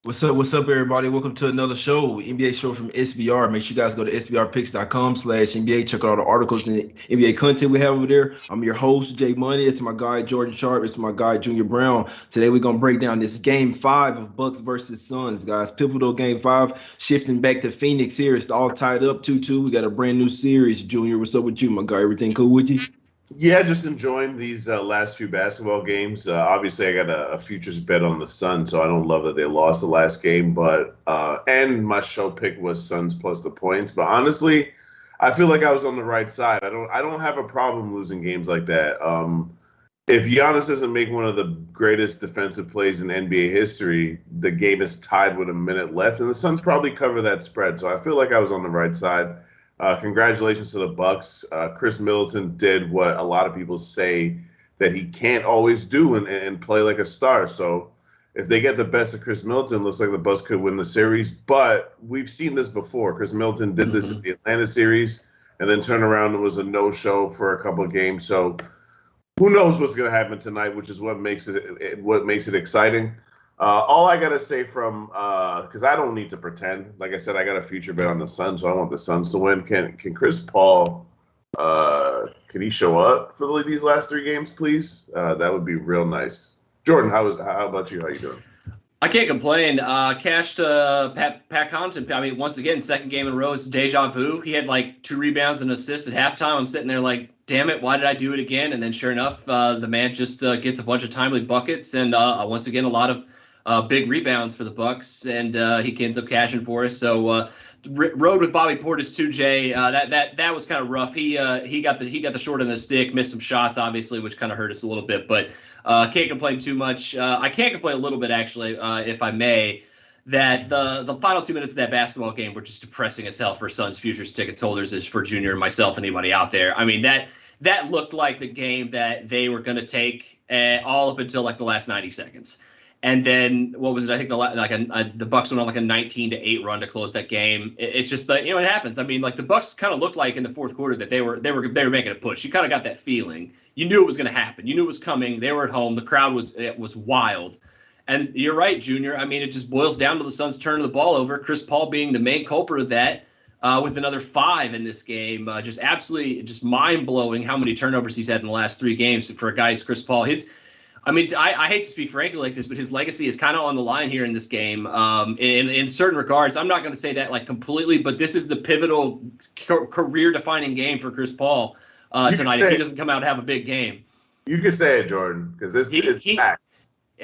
What's up, everybody? Welcome to another show, NBA show from SBR. Make sure you guys go to sbrpicks.com/NBA. Check out all the articles and NBA content we have over there. I'm your host, Jay Money. It's my guy, Jordan Sharp. It's my guy, Junior Browne. Today, we're going to break down this game 5 of Bucks versus Suns, guys. Pivotal game 5, shifting back to Phoenix here. It's all tied up 2-2. We got a brand new series. Junior, what's up with you, my guy? Everything cool with you? Yeah, just enjoying these last few basketball games. Obviously, I got a futures bet on the Suns, so I don't love that they lost the last game. But and my show pick was Suns plus the points. But honestly, I feel like I was on the right side. I don't have a problem losing games like that. If Giannis doesn't make one of the greatest defensive plays in NBA history, the game is tied with a minute left, and the Suns probably cover that spread. So I feel like I was on the right side. Congratulations to the Bucks. Chris Middleton did what a lot of people say that he can't always do and play like a star. So if they get the best of Chris Middleton, looks like the Bucks could win the series. But we've seen this before. Chris Middleton did this in the Atlanta series and then turned around and was a no-show for a couple of games. So who knows what's going to happen tonight, which is what makes it exciting. All I gotta say from because I don't need to pretend. Like I said, I got a future bet on the Suns, so I want the Suns to win. Can Chris Paul can he show up for these last 3 games, please? That would be real nice. Jordan, how about you? How you doing? I can't complain. Cashed Pat Connaughton. I mean, once again, second game in a row. It's deja vu. He had like 2 rebounds and assists at halftime. I'm sitting there like, damn it, why did I do it again? And then sure enough, the man just gets a bunch of timely buckets and once again a lot of big rebounds for the Bucks, and he ends up cashing for us. So rode with Bobby Portis too, Jay. That was kind of rough. He got the short end of the stick, missed some shots obviously, which kind of hurt us a little bit. But can't complain too much. I can complain a little bit actually, if I may. That the final 2 minutes of that basketball game were just depressing as hell for Suns futures tickets holders, as for Junior and myself, anybody out there. I mean that looked like the game that they were going to take all up until like the last 90 seconds. And then what was it? I think the Bucks went on like a 19-8 run to close that game. It's just that it happens. I mean, like the Bucks kind of looked like in the fourth quarter that they were making a push. You kind of got that feeling. You knew it was going to happen. You knew it was coming. They were at home. The crowd was wild. And you're right, Junior. I mean, it just boils down to the Suns turning the ball over. Chris Paul being the main culprit of that. With another 5 in this game, just absolutely just mind blowing how many turnovers he's had in the last 3 games for a guy who's Chris Paul. I hate to speak frankly like this, but his legacy is kind of on the line here in this game. In certain regards, I'm not going to say that like completely, but this is the pivotal career-defining game for Chris Paul tonight. If he doesn't come out and have a big game, you can say it, Jordan, because it's fact.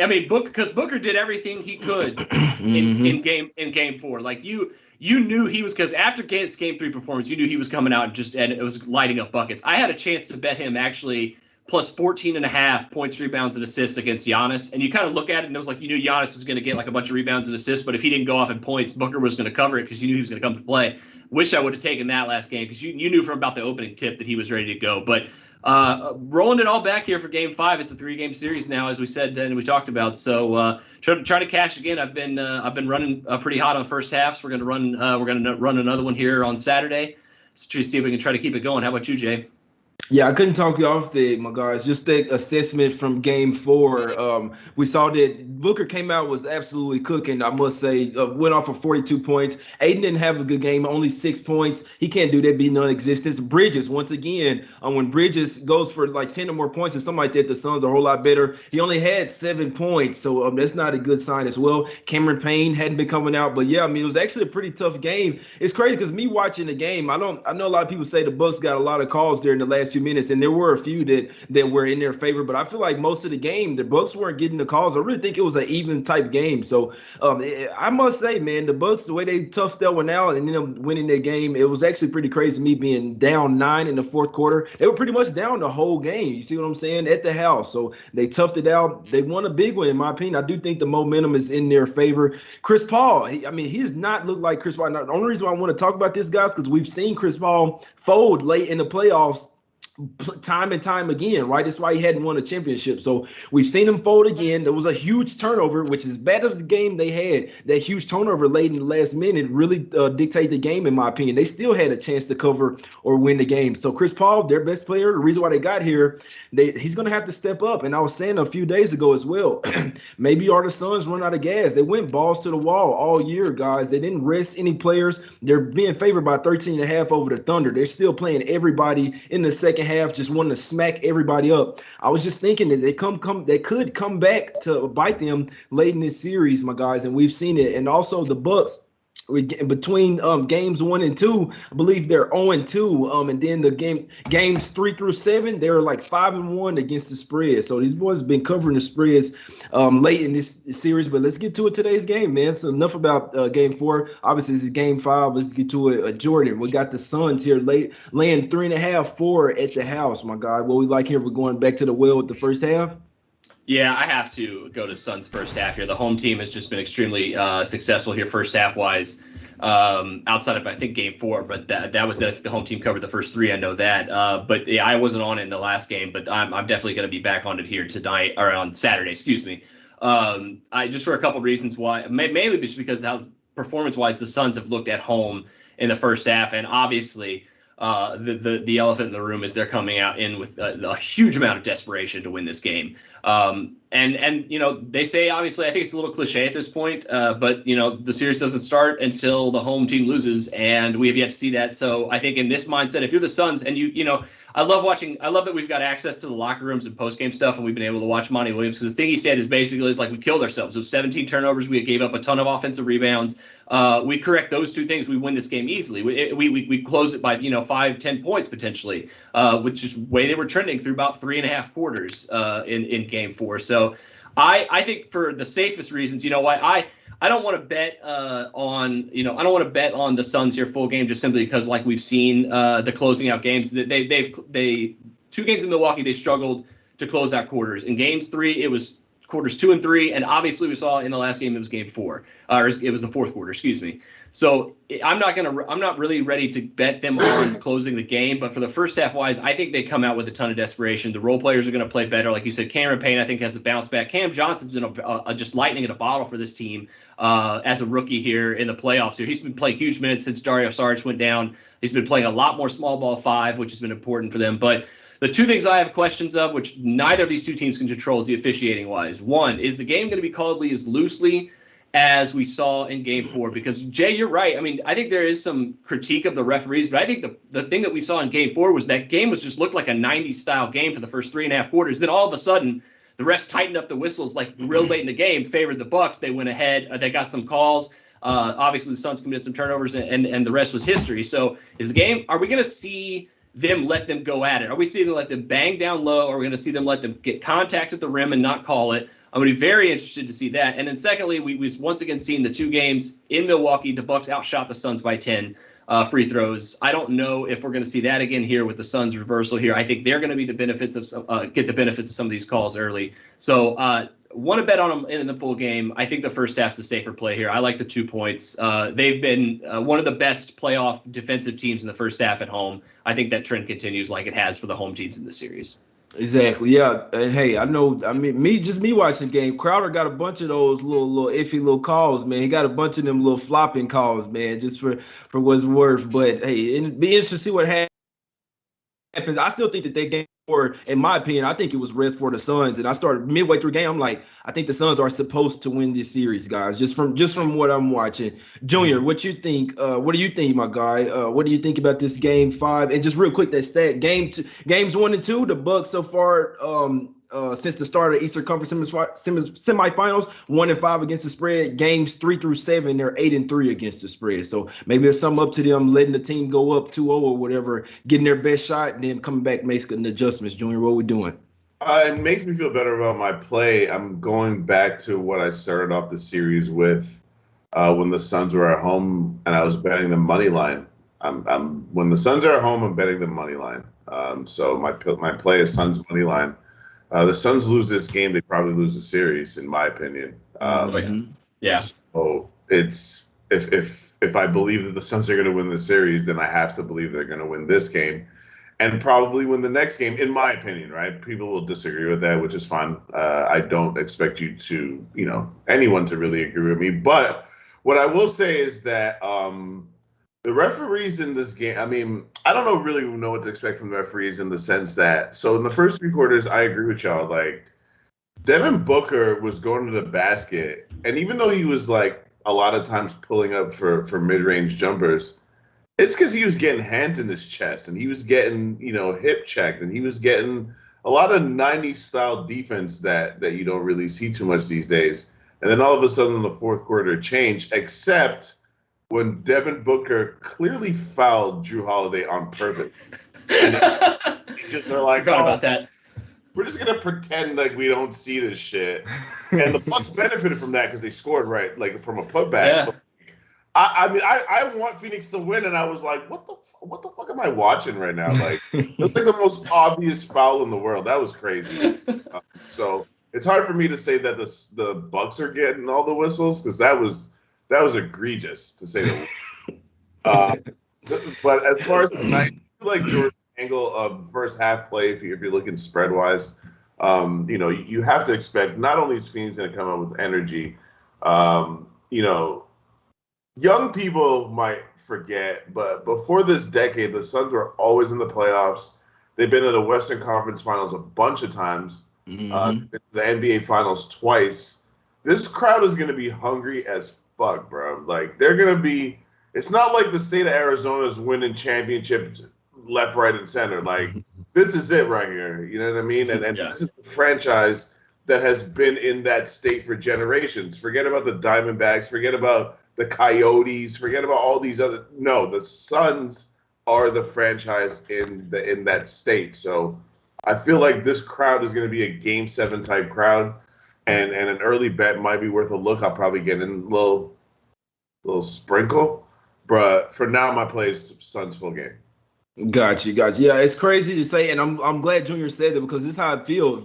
I mean, because Booker did everything he could in game 4. Like you knew he was, because after game 3 performance, you knew he was coming out and it was lighting up buckets. I had a chance to bet him actually plus 14.5 points, rebounds, and assists against Giannis. And you kind of look at it and it was like you knew Giannis was going to get like a bunch of rebounds and assists, but if he didn't go off in points, Booker was going to cover it because you knew he was going to come to play. Wish I would have taken that last game because you knew from about the opening tip that he was ready to go. But rolling it all back here for game 5, it's a 3-game series now, as we said and we talked about. So try to cash again. I've been running pretty hot on first halves. We're going to run another one here on Saturday to see if we can try to keep it going. How about you, Jay? Yeah, I couldn't talk you off there, my guys. Just the assessment from game 4. We saw that Booker came out, was absolutely cooking, I must say. Went off for 42 points. Aiden didn't have a good game, only 6 points. He can't do that, be non-existent. Bridges, once again, when Bridges goes for like 10 or more points and something like that, the Suns are a whole lot better. He only had 7 points, so that's not a good sign as well. Cameron Payne hadn't been coming out, but yeah, I mean, it was actually a pretty tough game. It's crazy because me watching the game, I know a lot of people say the Bucks got a lot of calls there in the last few minutes, and there were a few that were in their favor, but I feel like most of the game the Bucks weren't getting the calls. I really think it was an even type game. So I must say, man, the Bucks, the way they toughed that one out and ended up winning that game, it was actually pretty crazy. Me being down 9 in the fourth quarter, they were pretty much down the whole game. You see what I'm saying? At the house, so they toughed it out. They won a big one, in my opinion. I do think the momentum is in their favor. Chris Paul, he has not looked like Chris Paul. Now, the only reason why I want to talk about this, guys, because we've seen Chris Paul fold late in the playoffs time and time again, right? That's why he hadn't won a championship. So we've seen him fold again. There was a huge turnover, which is bad as the game they had. That huge turnover late in the last minute really dictated the game, in my opinion. They still had a chance to cover or win the game. So Chris Paul, their best player, the reason why they got here, he's going to have to step up. And I was saying a few days ago as well, maybe the Suns run out of gas. They went balls to the wall all year, guys. They didn't rest any players. They're being favored by 13.5 over the Thunder. They're still playing everybody in the second half, just wanting to smack everybody up. I was just thinking that they could come back to bite them late in this series, my guys, and we've seen it. And also the Bucks, between games 1 and 2, I believe they're 0-2. And then the games 3 through 7, they're like 5-1 against the spread. So these boys have been covering the spreads late in this series. But let's get to it today's game, man. So enough about game 4. Obviously, this is game 5. Let's get to it. Jordan, we got the Suns here laying 3.5, 4 at the house, my guy. What we like here, we're going back to the well with the first half. Yeah, I have to go to Suns first half here. The home team has just been extremely successful here first half wise, outside of I think game 4. But that was it. I think the home team covered the first 3. I know that. But yeah, I wasn't on it in the last game. But I'm definitely going to be back on it here tonight or on Saturday. Excuse me. I just for a couple of reasons why. Mainly just because how performance wise the Suns have looked at home in the first half, and obviously. The elephant in the room is they're coming out in with a huge amount of desperation to win this game. And you know, they say, obviously, I think it's a little cliche at this point, but you know, the series doesn't start until the home team loses, and we have yet to see that. So I think in this mindset, if you're the Suns and you know, I love that we've got access to the locker rooms and post-game stuff, and we've been able to watch Monty Williams, because the thing he said is basically it's like we killed ourselves. It was 17 turnovers. We gave up a ton of offensive rebounds. We correct those 2 things, we win this game easily. We close it by 5-10 points potentially, which is the way they were trending through about 3.5 quarters in game 4. So I think for the safest reasons, you know why I don't want to bet on the Suns here full game, just simply because like we've seen the closing out games that they 2 games in Milwaukee, they struggled to close out quarters. In games 3, it was quarters 2 and 3, and obviously we saw in the last game it was game 4, or it was the fourth quarter, excuse me. So I'm not really ready to bet them on closing the game, but for the first half wise, I think they come out with a ton of desperation. The role players are going to play better, like you said. Cameron Payne, I think, has a bounce back. Cam Johnson's been just lightning in a bottle for this team as a rookie here in the playoffs. Here, he's been playing huge minutes since Dario Saric went down. He's been playing a lot more small ball 5, which has been important for them. But the 2 things I have questions of, which neither of these 2 teams can control, is the officiating wise. One, is the game going to be called as loosely as we saw in game 4? Because Jay, you're right. I mean, I think there is some critique of the referees, but I think the thing that we saw in game 4 was that game was just looked like a 90s style game for the first 3.5 quarters. Then all of a sudden, the refs tightened up the whistles like real late in the game, favored the Bucks. They went ahead. They got some calls. Obviously, the Suns committed some turnovers, and the rest was history. So is the game? Are we going to see them let them go at it? Are we seeing them let them bang down low, or are we going to see them let them get contact at the rim and not call it? I'm going to be very interested to see that. And then secondly, we've once again seen the 2 games in Milwaukee, the Bucks outshot the Suns by 10 free throws. I don't know if we're going to see that again here with the Suns reversal here. I think they're going to be get the benefits of some of these calls early. So want to bet on them in the full game. I think the first half's a safer play here. I like the 2 points. They've been one of the best playoff defensive teams in the first half at home. I think that trend continues like it has for the home teams in the series. Exactly. Yeah. And hey, I know. I mean, me watching the game. Crowder got a bunch of those little iffy little calls, man. He got a bunch of them little flopping calls, man, just for what's worth. But hey, it'd be interesting to see what happens. I still think that they game 4, in my opinion, I think it was red for the Suns. And I started midway through the game. I'm like, I think the Suns are supposed to win this series, guys. Just from what I'm watching. Junior, what you think? What do you think, my guy? What do you think about this game 5? And just real quick, that stat: games 1 and 2, the Bucks so far since the start of the Eastern Conference semifinals, 1-5 against the spread. Games 3 through 7, they're 8-3 against the spread. So maybe it's something up to them letting the team go up 2-0 or whatever, getting their best shot, and then coming back making adjustments. Junior, what we doing? It makes me feel better about my play. I'm going back to what I started off the series with when the Suns were at home, and I was betting the money line. When the Suns are at home, I'm betting the money line. So my play is Suns money line. The Suns lose this game, they probably lose the series, in my opinion. Yeah. So it's if I believe that the Suns are going to win the series, then I have to believe they're going to win this game. and probably win the next game, in my opinion, right? People will disagree with that, which is fine. I don't expect you to, anyone to really agree with me. But what I will say is that the referees in this game, I mean, I don't really know what to expect from the referees in the sense that, so in the first 3 quarters, I agree with y'all. Like, Devin Booker was going to the basket, and even though he was, like, a lot of times pulling up for mid-range jumpers, it's because he was getting hands in his chest, and he was getting, hip checked, and he was getting a lot of 90s style defense that you don't really see too much these days. And then all of a sudden in the fourth quarter it changed, except when Devin Booker clearly fouled Drew Holiday on purpose. And they just are like, forgot about that. We're just gonna pretend like we don't see this shit. And the Bucks benefited from that because they scored right, like from a putback. Yeah. But I want Phoenix to win, and I was like, what the fuck am I watching right now? Like, it's like the most obvious foul in the world. That was crazy. So it's hard for me to say that the Bucks are getting all the whistles because that was egregious to say the least. But as far as tonight, I feel like Jordan's angle of first half play, if you're looking spread wise, you have to expect not only is Phoenix going to come out with energy, young people might forget, but before this decade, the Suns were always in the playoffs. They've been in the Western Conference Finals a bunch of times. The NBA Finals twice. This crowd is going to be hungry as fuck, bro. Like, they're going to be – it's not like the state of Arizona is winning championships left, right, and center. Like, this is it right here. You know what I mean? And This is the franchise that has been in that state for generations. Forget about the Diamondbacks. Forget about the Coyotes, forget about all these other. No, the Suns are the franchise in that state. So I feel like this crowd is going to be a Game 7 type crowd, and an early bet might be worth a look. I'll probably get in a little sprinkle, but for now, my play is Suns full game. Got you. Yeah, it's crazy to say, and I'm glad Junior said that because this is how I feel.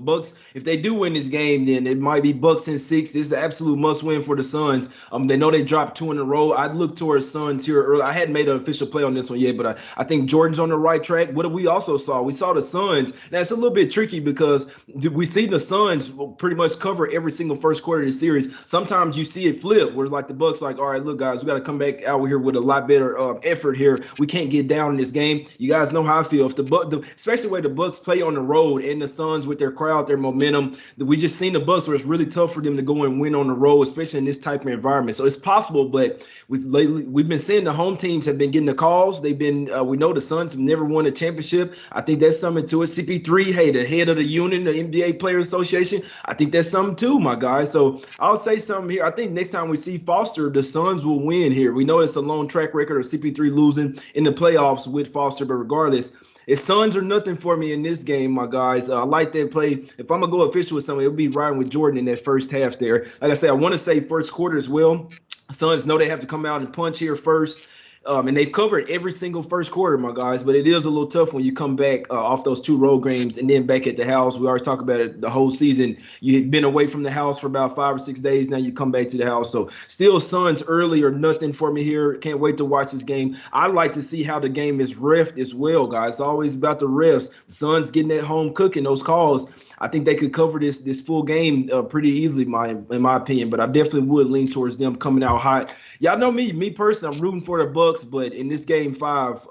If they do win this game, then it might be Bucks in 6. This is an absolute must win for the Suns. They know they dropped 2 in a row. I'd look towards Suns here early. I hadn't made an official play on this one yet, but I think Jordan's on the right track. What we also saw? We saw the Suns. Now it's a little bit tricky because we see the Suns pretty much cover every single first quarter of the series. Sometimes you see it flip, where like the Bucks, like, all right, look guys, we got to come back out here with a lot better effort here. We can't get down in this game. You guys know how I feel. If especially the way the Bucks play on the road and the Suns with their crowd, their momentum, we just seen the Bucks where it's really tough for them to go and win on the road, especially in this type of environment. So it's possible, but we've been seeing the home teams have been getting the calls. They've been we know the Suns have never won a championship. I think that's something to it. CP3, hey, the head of the union, the NBA Players Association, I think that's something too, my guys. So I'll say something here. I think next time we see Foster, the Suns will win here. We know it's a long track record of CP3 losing in the playoffs with Foster, but regardless, it's Suns or nothing for me in this game, my guys. I like that play. If I'm going to go official with something, it'll be riding with Jordan in that first half there. Like I said, I want to say first quarter as well. Suns know they have to come out and punch here first. And they've covered every single first quarter, my guys, but it is a little tough when you come back off those 2 road games and then back at the house. We already talked about it the whole season. You've been away from the house for about 5 or 6 days. Now you come back to the house. So still Suns early or nothing for me here. Can't wait to watch this game. I'd like to see how the game is reffed as well, guys. It's always about the refs. The Suns getting that home cooking, those calls. I think they could cover this full game pretty easily, in my opinion. But I definitely would lean towards them coming out hot. Y'all know me personally, I'm rooting for the Bucks. But in this game 5,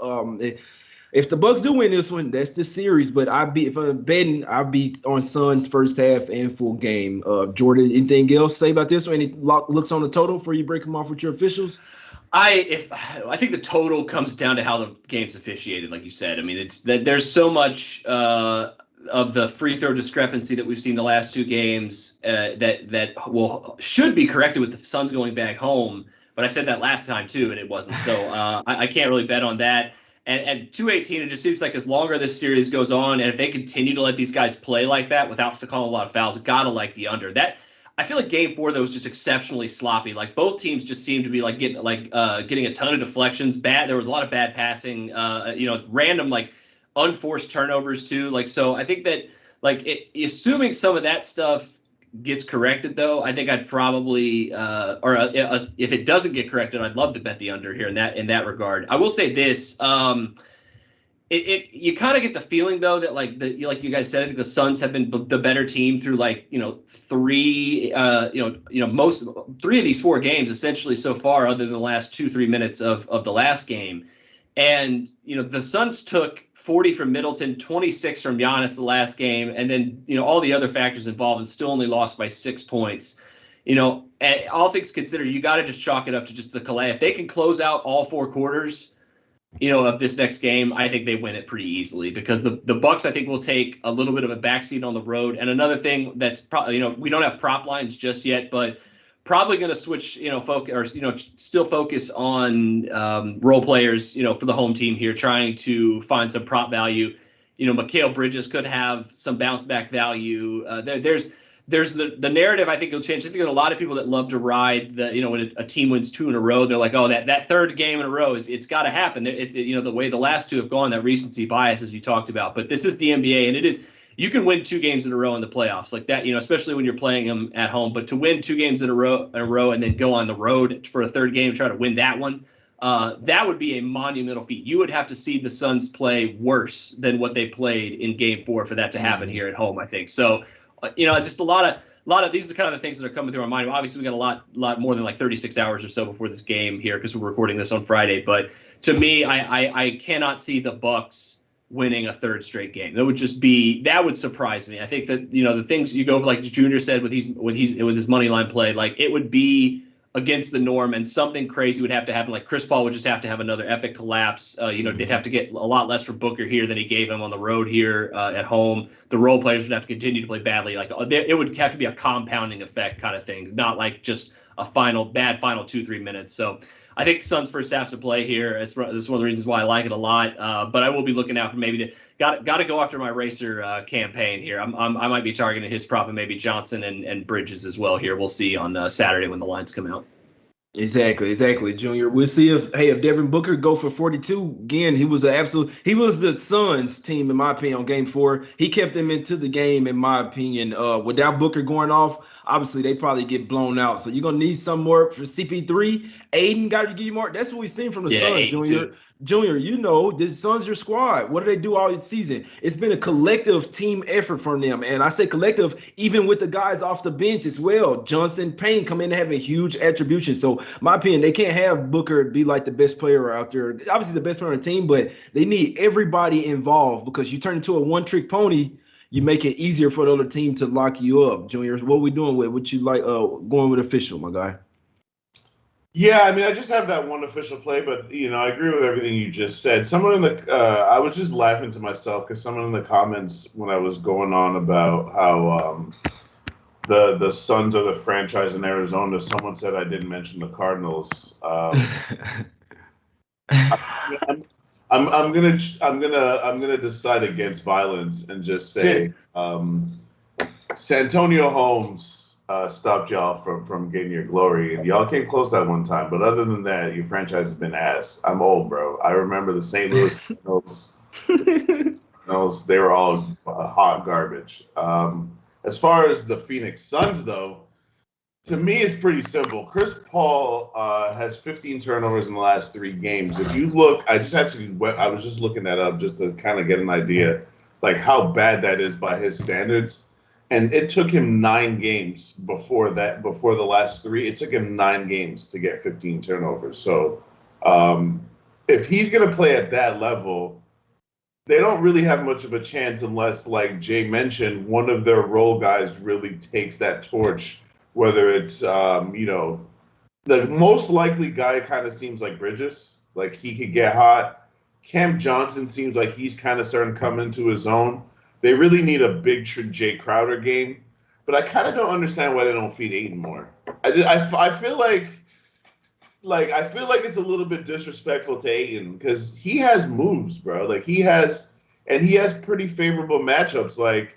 if the Bucks do win this one, that's the series. But if I'm betting, I'll be on Suns first half and full game. Jordan, anything else to say about this one? Any looks on the total before you break them off with your officials? I think the total comes down to how the game's officiated, like you said. I mean, it's that there's so much of the free throw discrepancy that we've seen the last 2 games that should be corrected with the Suns going back home. But I said that last time too, and it wasn't. So I can't really bet on that. And 218, it just seems like as longer this series goes on, and if they continue to let these guys play like that without calling a lot of fouls, gotta like the under. That I feel like Game 4 though was just exceptionally sloppy. Like both teams just seemed to be like getting a ton of deflections. There was a lot of bad passing. Random like unforced turnovers too. Like so, I think that assuming some of that stuff gets corrected though, I think I'd probably if it doesn't get corrected, I'd love to bet the under here in that regard. I will say this, You kind of get the feeling though that like you guys said, I think the Suns have been the better team through like three most 3 of these 4 games essentially so far, other than the last 2-3 minutes of the last game. And the Suns took 40 from Middleton, 26 from Giannis the last game, and then all the other factors involved, and still only lost by 6 points. All things considered, you got to just chalk it up to just the collapse. If they can close out all 4 quarters of this next game, I think they win it pretty easily, because the Bucks, I think, will take a little bit of a backseat on the road. And another thing that's probably, we don't have prop lines just yet, but probably going to switch, focus, or still focus on role players, for the home team here, trying to find some prop value. Mikal Bridges could have some bounce back value. There's the narrative, I think, will change. I think there are a lot of people that love to ride when a team wins 2 in a row. They're like, oh, that third game in a row it's got to happen. It's the way the last 2 have gone, that recency bias, as you talked about. But this is the NBA, and it is, you can win 2 games in a row in the playoffs like that, especially when you're playing them at home. But to win 2 games in a row and then go on the road for a third game, try to win that one, that would be a monumental feat. You would have to see the Suns play worse than what they played in Game 4 for that to happen here at home, I think. So. It's just a lot of these are kind of the things that are coming through our mind. Obviously, we got a lot more than like 36 hours or so before this game here, because we're recording this on Friday. But to me, I cannot see the Bucks winning a 3rd straight game. That would surprise me. I think that the things you go like Junior said with his money line play, like it would be against the norm, and something crazy would have to happen. Like Chris Paul would just have to have another epic collapse. They'd have to get a lot less from Booker here than he gave him on the road here at home. The role players would have to continue to play badly. Like it would have to be a compounding effect kind of thing, not like just a bad final 2-3 minutes. So I think Suns first half's to play here. It's one of the reasons why I like it a lot. But I will be looking out for maybe got to go after my Racer campaign here. I might be targeting his prop and maybe Johnson and Bridges as well here. We'll see on Saturday when the lines come out. Exactly, Junior. We'll see if Devin Booker go for 42 again. He was the Suns team in my opinion on Game 4. He kept them into the game in my opinion. Without Booker going off, obviously they probably get blown out. So you're gonna need some more for CP3. Aiden got to give you more. That's what we've seen from the Suns, Junior. Junior, the Suns your squad. What do they do all season? It's been a collective team effort from them. And I say collective even with the guys off the bench as well. Johnson, Payne come in having huge attribution. So my opinion, they can't have Booker be like the best player out there. Obviously the best player on the team, but they need everybody involved, because you turn into a one-trick pony, you make it easier for the other team to lock you up. Junior, what are we doing with what you like going with official, my guy? Yeah, I mean, I just have that one official play, but I agree with everything you just said. Someone in the, I was just laughing to myself because someone in the comments when I was going on about how the Suns are the franchise in Arizona, someone said I didn't mention the Cardinals. I'm gonna decide against violence and just say Santonio Holmes stopped y'all from getting your glory, and y'all came close that one time. But other than that, your franchise has been ass. I'm old, bro. I remember the St. Louis Cardinals. They were all hot garbage. As far as the Phoenix Suns, though, to me, it's pretty simple. Chris Paul has 15 turnovers in the last 3 games. If you look, I was just looking that up just to kind of get an idea, like how bad that is by his standards. And it took him 9 games before the last 3. It took him 9 games to get 15 turnovers. So if he's going to play at that level, they don't really have much of a chance unless, like Jay mentioned, one of their role guys really takes that torch, whether it's, the most likely guy kind of seems like Bridges. Like he could get hot. Cam Johnson seems like he's kind of starting to come into his own. They really need a big Jay Crowder game, but I kind of don't understand why they don't feed Ayton more. I feel like it's a little bit disrespectful to Ayton because he has moves, bro. Like he has pretty favorable matchups. Like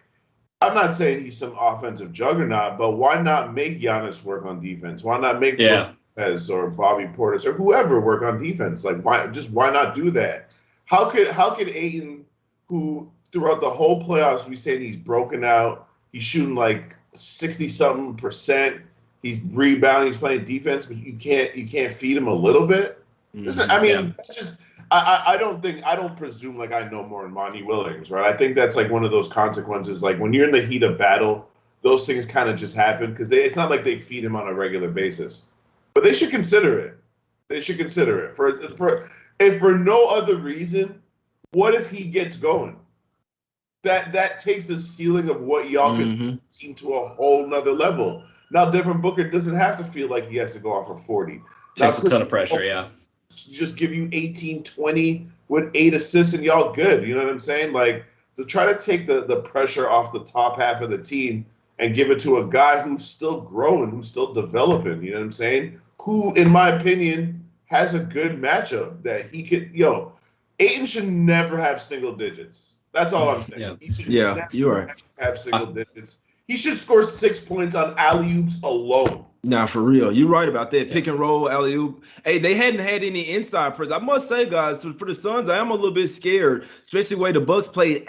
I'm not saying he's some offensive juggernaut, but why not make Giannis work on defense? Why not make Lopez or Bobby Portis or whoever work on defense? Like why not do that? How could Ayton, who throughout the whole playoffs, we said he's broken out. He's shooting like 60-something%. He's rebounding. He's playing defense, but you can't feed him a little bit. That's just I don't presume like I know more than Monty Williams, right? I think that's like one of those consequences. Like when you're in the heat of battle, those things kind of just happen because it's not like they feed him on a regular basis. But they should consider it. They should consider it if for no other reason. What if he gets going? That takes the ceiling of what y'all can team to a whole nother level. Now, Devin Booker doesn't have to feel like he has to go off for 40. Takes a ton of pressure, yeah. Just give you 18, 20 with 8 assists and y'all good. You know what I'm saying? Like, to try to take the pressure off the top half of the team and give it to a guy who's still growing, who's still developing, you know what I'm saying? Who, in my opinion, has a good matchup that he could, Ayton should never have single digits. That's all I'm saying. Yeah, He should you're right. Have single digits. He should score 6 points on alley-oops alone. Nah, for real. You're right about that. Pick and roll, alley-oop. Hey, they hadn't had any inside press. I must say, guys, for the Suns, I am a little bit scared, especially the way the Bucks played.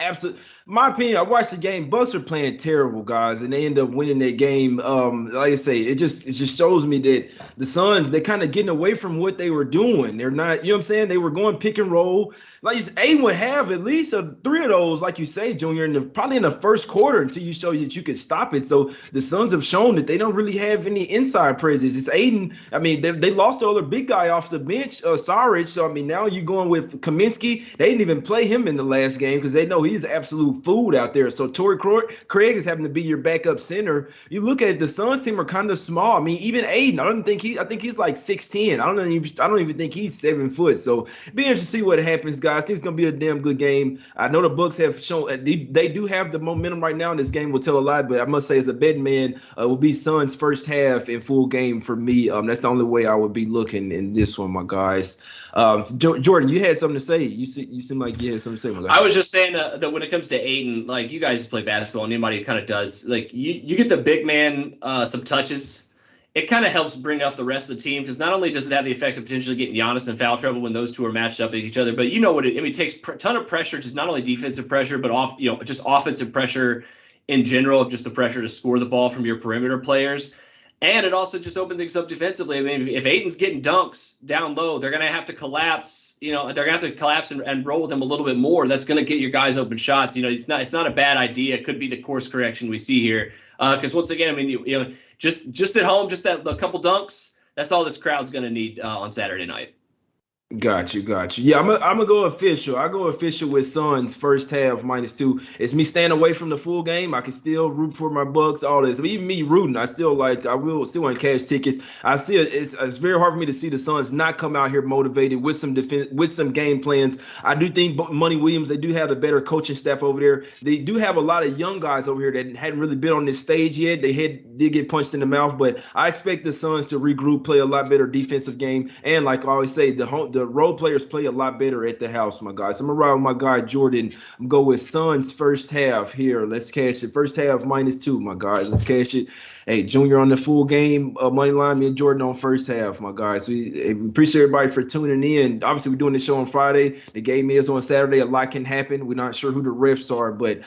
My opinion, I watched the game. Bucks are playing terrible, guys, and they end up winning that game. Like I say, it just shows me that the Suns, they're kind of getting away from what they were doing. They're not, you know what I'm saying? They were going pick and roll. Like you said, Ayton would have at least 3 of those, like you say, Junior, probably in the first quarter until you show that you could stop it. So the Suns have shown that they don't really have any inside presence. It's Ayton. I mean, they lost the other big guy off the bench, Saric. So, I mean, now you're going with Kaminsky. They didn't even play him in the last game because they know he's absolute food out there. So Torrey Craig is having to be your backup center. You look at it, the Suns team are kind of small. I mean, even Ayton, I think he's like 6'10". I don't even think he's 7 foot. So be interesting to see what happens, guys. I think it's gonna be a damn good game. I know the Bucks have shown they do have the momentum right now, and this game will tell a lot. But I must say, as a betting man, will be Suns first half in full game for me. That's the only way I would be looking in this one, my guys. Jordan, you had something to say. You seem like you had something to say, my guy. I was just saying that when it comes to Ayton, like you guys play basketball, and anybody who kind of does, like you get the big man some touches. It kind of helps bring up the rest of the team because not only does it have the effect of potentially getting Giannis in foul trouble when those two are matched up against each other, but you know what it takes a ton of pressure, just not only defensive pressure, but just offensive pressure in general, just the pressure to score the ball from your perimeter players. And it also just opens things up defensively. I mean, if Ayton's getting dunks down low, they're going to have to collapse. They're going to have to collapse and roll with him a little bit more. That's going to get your guys open shots. It's not a bad idea. It could be the course correction we see here. Because once again, I mean, just at home, just a couple dunks. That's all this crowd's going to need on Saturday night. Got you. Yeah, I'm gonna go official. I go official with Suns first half -2. It's me staying away from the full game. I can still root for my Bucks. All this, even me rooting, I will still want cash tickets. I see it's very hard for me to see the Suns not come out here motivated with some defense, with some game plans. I do think Monty Williams, they do have a better coaching staff over there. They do have a lot of young guys over here that hadn't really been on this stage yet. They did get punched in the mouth, but I expect the Suns to regroup, play a lot better defensive game, and like I always say, the role players play a lot better at the house, my guys. So I'm gonna ride with my guy Jordan. I'm gonna go with Suns first half here. Let's cash it. First half -2, my guys. Let's cash it. Hey, Junior on the full game money line. Me and Jordan on first half, my guys. We appreciate everybody for tuning in. Obviously, we're doing this show on Friday. The game is on Saturday. A lot can happen. We're not sure who the refs are, but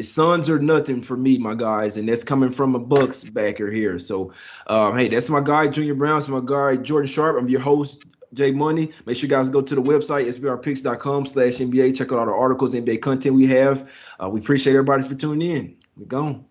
Suns are nothing for me, my guys, and that's coming from a Bucks backer here. So, hey, that's my guy Junior Browne. That's my guy Jordan Sharp. I'm your host, Jay Money. Make sure you guys go to the website, sbrpicks.com/NBA. Check out all the articles, NBA content we have. We appreciate everybody for tuning in. We're gone.